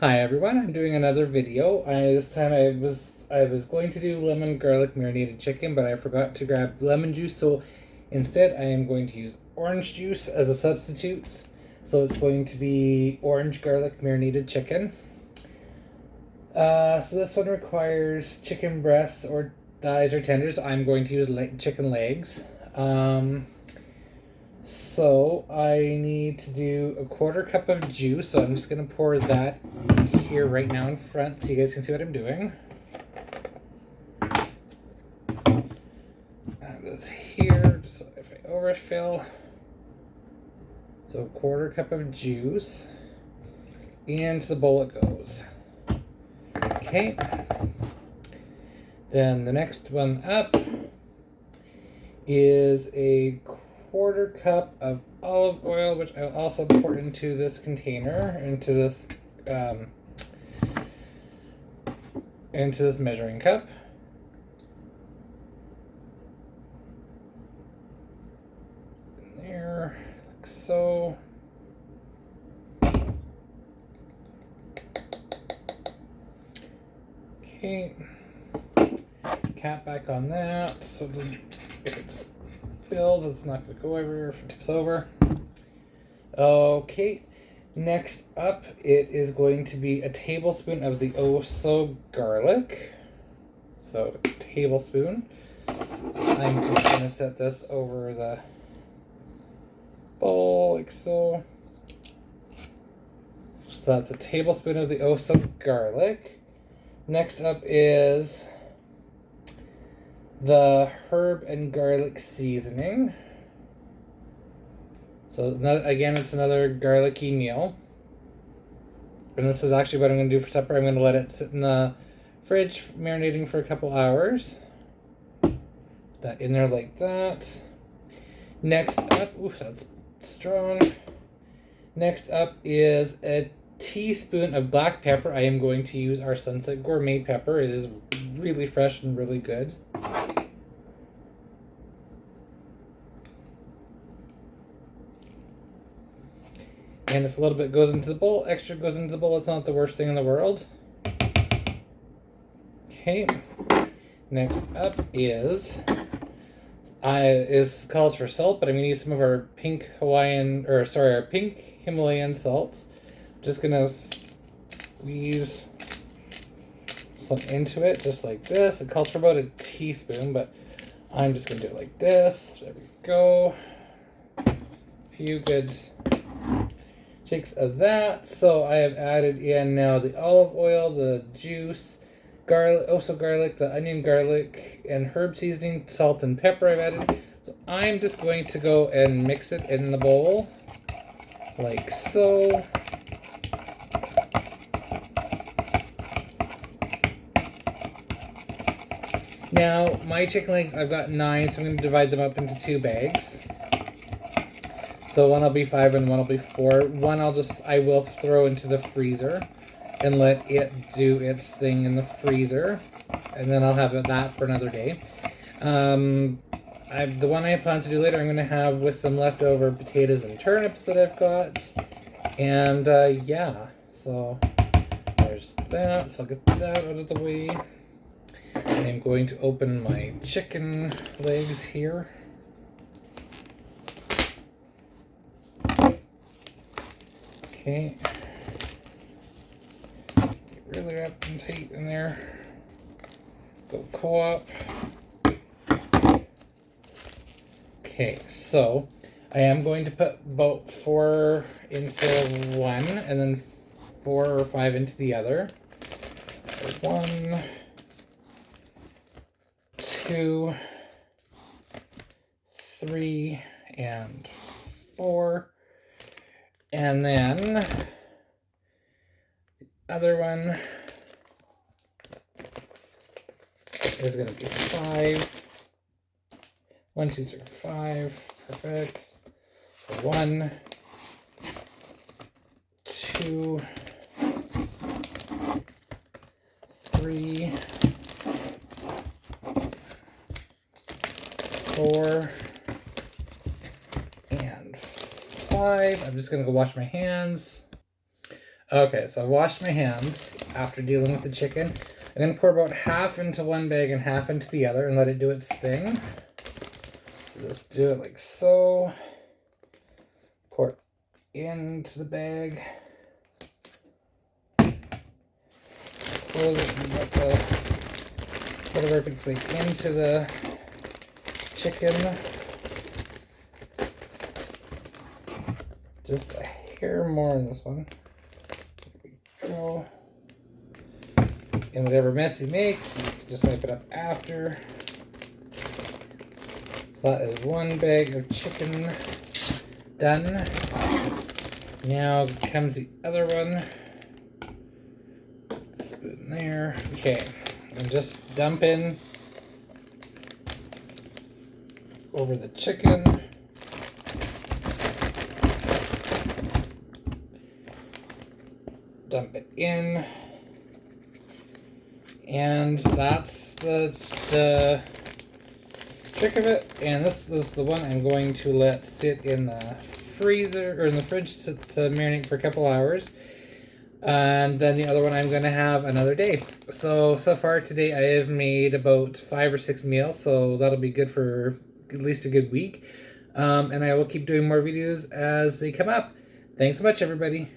Hi everyone, I'm doing another video. This time I was going to do lemon garlic marinated chicken, but I forgot to grab lemon juice, so instead I am going to use orange juice as a substitute. So it's going to be orange garlic marinated chicken. So this one requires chicken breasts or thighs or tenders. I'm going to use chicken legs. So I need to do a quarter cup of juice. So I'm just gonna pour that here right now in front so you guys can see what I'm doing. That goes here, just so if I overfill. So a quarter cup of juice. Into the bowl it goes. Okay. Then the next one up is a quarter cup of olive oil, which I'll also pour into this container, into this measuring cup. There, like so. Okay. Cap back on that, so if it spills, it's not going to go everywhere if it tips over. Okay. Next up, it is going to be a tablespoon of the garlic. So, a tablespoon. I'm just going to set this over the bowl, like so. So that's a tablespoon of the garlic. Next up is the herb and garlic seasoning. So again, it's another garlicky meal. And this is actually what I'm going to do for supper. I'm going to let it sit in the fridge, marinating for a couple hours. That in there like that. Next up, oof, that's strong. Next up is a teaspoon of black pepper. I am going to use our Sunset Gourmet pepper. It is really fresh and really good. And if a little bit goes into the bowl, extra goes into the bowl, it's not the worst thing in the world. Okay. Next up calls for salt, but I'm gonna use some of our pink Himalayan salts. Just gonna squeeze some into it, just like this. It calls for about a teaspoon, but I'm just gonna do it like this. There we go. A few good shakes of that. So I have added in now the olive oil, the juice, garlic, the onion, garlic, and herb seasoning, salt and pepper I've added. So I'm just going to go and mix it in the bowl, like so. Now, my chicken legs, I've got 9, so I'm going to divide them up into 2 bags. So one will be 5 and one will be 4. One I will throw into the freezer and let it do its thing in the freezer. And then I'll have that for another day. The one I plan to do later, I'm going to have with some leftover potatoes and turnips that I've got. And yeah, so there's that. So I'll get that out of the way. I'm going to open my chicken legs here. Okay. Get really wrapped and tight in there. Go co-op. Okay, so I am going to put about 4 into one and then 4 or 5 into the other. So 1, 2, 3, and 4. And then the other one is going to be 5. 1, 2, 3, 5. Perfect. So 1, 2, 3, 4, and 5. I'm just going to go wash my hands. Okay, so I washed my hands after dealing with the chicken. I'm going to pour about half into one bag and half into the other and let it do its thing. So just do it like so. Pour it into the bag. Close it and let the butter work its way into the chicken. Just a hair more in this one. There we go. And whatever mess you make, you can just wipe it up after. So that is one bag of chicken done. Now comes the other one. Spoon there. Okay, and just dump in over the chicken. Dump it in. And that's the trick of it. And this is the one I'm going to let sit in the freezer or in the fridge to marinate for a couple hours. And then the other one I'm going to have another day. So far today I have made about 5 or 6 meals. So that'll be good for at least a good week. And I will keep doing more videos as they come up. Thanks so much, everybody.